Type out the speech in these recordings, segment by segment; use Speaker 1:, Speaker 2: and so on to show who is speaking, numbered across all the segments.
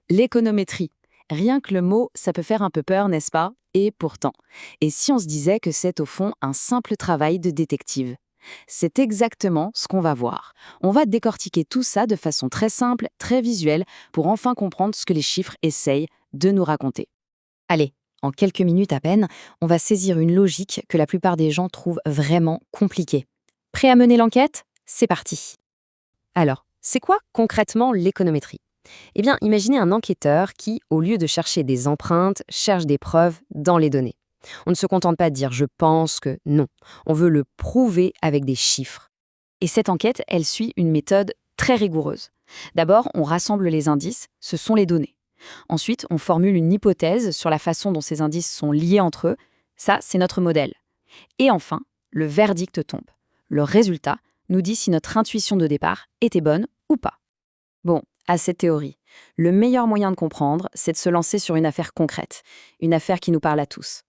Speaker 1: L'économétrie. Rien que le mot, ça peut faire un peu peur, n'est-ce pas? Et pourtant. Et si on se disait que c'est au fond un simple travail de détective? C'est exactement ce qu'on va voir. On va décortiquer tout ça de façon très simple, très visuelle, pour enfin comprendre ce que les chiffres essayent de nous raconter.
Speaker 2: Allez, en quelques minutes à peine, on va saisir une logique que la plupart des gens trouvent vraiment compliquée. Prêt à mener l'enquête? C'est parti. Alors, c'est quoi concrètement l'économétrie? Eh bien, imaginez un enquêteur qui, au lieu de chercher des empreintes, cherche des preuves dans les données. On ne se contente pas de dire «je pense que» non. On veut le prouver avec des chiffres.
Speaker 1: Et cette enquête, elle suit une méthode très rigoureuse. D'abord, on rassemble les indices, ce sont les données. Ensuite, on formule une hypothèse sur la façon dont ces indices sont liés entre eux. Ça, c'est notre modèle. Et enfin, le verdict tombe. Le résultat nous dit si notre intuition de départ était bonne ou pas. Bon, à cette théorie, le meilleur moyen de comprendre, c'est de se lancer sur une affaire concrète, une affaire qui nous parle à tous.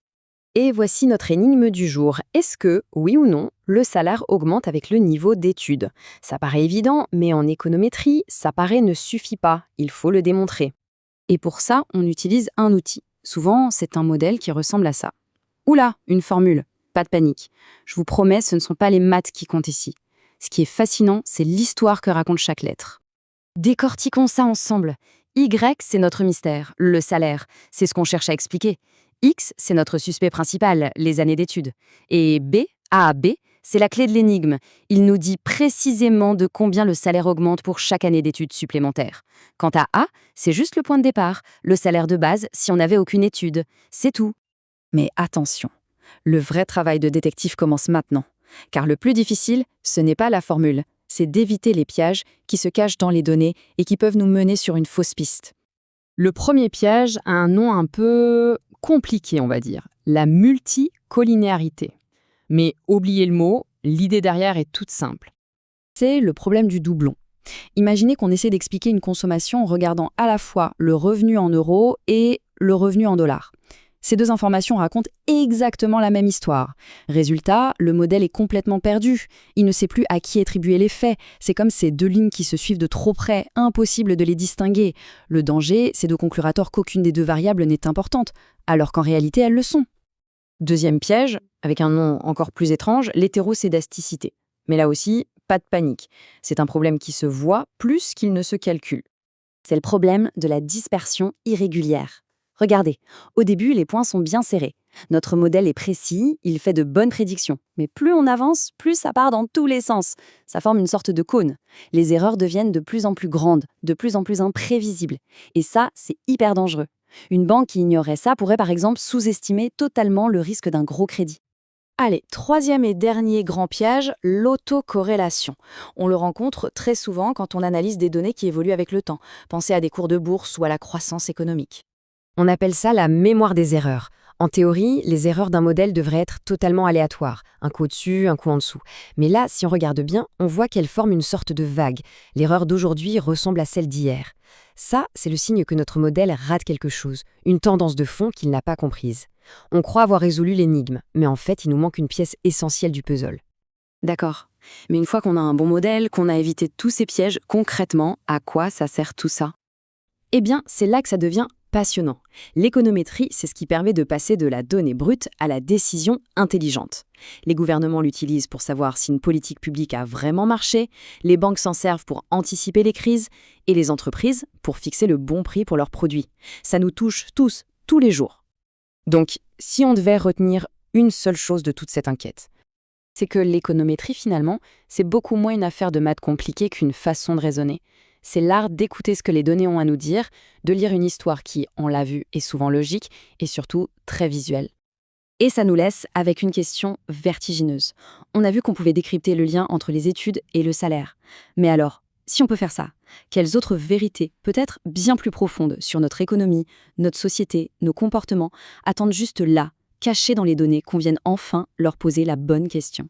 Speaker 2: Et voici notre énigme du jour. Est-ce que, oui ou non, le salaire augmente avec le niveau d'études? Ça paraît évident, mais en économétrie, ça paraît ne suffit pas. Il faut le démontrer.
Speaker 1: Et pour ça, on utilise un outil. Souvent, c'est un modèle qui ressemble à ça. Oula, une formule. Pas de panique. Je vous promets, ce ne sont pas les maths qui comptent ici. Ce qui est fascinant, c'est l'histoire que raconte chaque lettre. Décortiquons ça ensemble. Y, c'est notre mystère, le salaire. C'est ce qu'on cherche à expliquer. X, c'est notre suspect principal, les années d'études. Et B, A, B, c'est la clé de l'énigme. Il nous dit précisément de combien le salaire augmente pour chaque année d'études supplémentaires. Quant à A, c'est juste le point de départ, le salaire de base si on n'avait aucune étude. C'est tout. Mais attention, le vrai travail de détective commence maintenant. Car le plus difficile, ce n'est pas la formule, c'est d'éviter les pièges qui se cachent dans les données et qui peuvent nous mener sur une fausse piste. Le premier piège a un nom un peu compliqué, on va dire, la multicollinéarité. Mais oubliez le mot, l'idée derrière est toute simple. C'est le problème du doublon. Imaginez qu'on essaie d'expliquer une consommation en regardant à la fois le revenu en euros et le revenu en dollars. Ces deux informations racontent exactement la même histoire. Résultat, le modèle est complètement perdu. Il ne sait plus à qui attribuer les faits. C'est comme ces deux lignes qui se suivent de trop près, impossible de les distinguer. Le danger, c'est de conclure à tort qu'aucune des deux variables n'est importante, alors qu'en réalité, elles le sont. Deuxième piège, avec un nom encore plus étrange, l'hétérocédasticité. Mais là aussi, pas de panique. C'est un problème qui se voit plus qu'il ne se calcule. C'est le problème de la dispersion irrégulière. Regardez, au début, les points sont bien serrés. Notre modèle est précis, il fait de bonnes prédictions. Mais plus on avance, plus ça part dans tous les sens. Ça forme une sorte de cône. Les erreurs deviennent de plus en plus grandes, de plus en plus imprévisibles. Et ça, c'est hyper dangereux. Une banque qui ignorait ça pourrait par exemple sous-estimer totalement le risque d'un gros crédit. Allez, troisième et dernier grand piège, l'autocorrélation. On le rencontre très souvent quand on analyse des données qui évoluent avec le temps. Pensez à des cours de bourse ou à la croissance économique.
Speaker 2: On appelle ça la mémoire des erreurs. En théorie, les erreurs d'un modèle devraient être totalement aléatoires, un coup au-dessus, un coup en dessous. Mais là, si on regarde bien, on voit qu'elles forment une sorte de vague. L'erreur d'aujourd'hui ressemble à celle d'hier. Ça, c'est le signe que notre modèle rate quelque chose, une tendance de fond qu'il n'a pas comprise. On croit avoir résolu l'énigme, mais en fait, il nous manque une pièce essentielle du puzzle.
Speaker 1: D'accord. Mais une fois qu'on a un bon modèle, qu'on a évité tous ces pièges, concrètement, à quoi ça sert tout ça? Eh bien, c'est là que ça devient passionnant. L'économétrie, c'est ce qui permet de passer de la donnée brute à la décision intelligente. Les gouvernements l'utilisent pour savoir si une politique publique a vraiment marché, les banques s'en servent pour anticiper les crises, et les entreprises pour fixer le bon prix pour leurs produits. Ça nous touche tous, tous les jours. Donc, si on devait retenir une seule chose de toute cette enquête, c'est que l'économétrie, finalement, c'est beaucoup moins une affaire de maths compliquée qu'une façon de raisonner. C'est l'art d'écouter ce que les données ont à nous dire, de lire une histoire qui, on l'a vu, est souvent logique et surtout très visuelle. Et ça nous laisse avec une question vertigineuse. On a vu qu'on pouvait décrypter le lien entre les études et le salaire. Mais alors, si on peut faire ça, quelles autres vérités, peut-être bien plus profondes, sur notre économie, notre société, nos comportements, attendent juste là, cachées dans les données, qu'on vienne enfin leur poser la bonne question?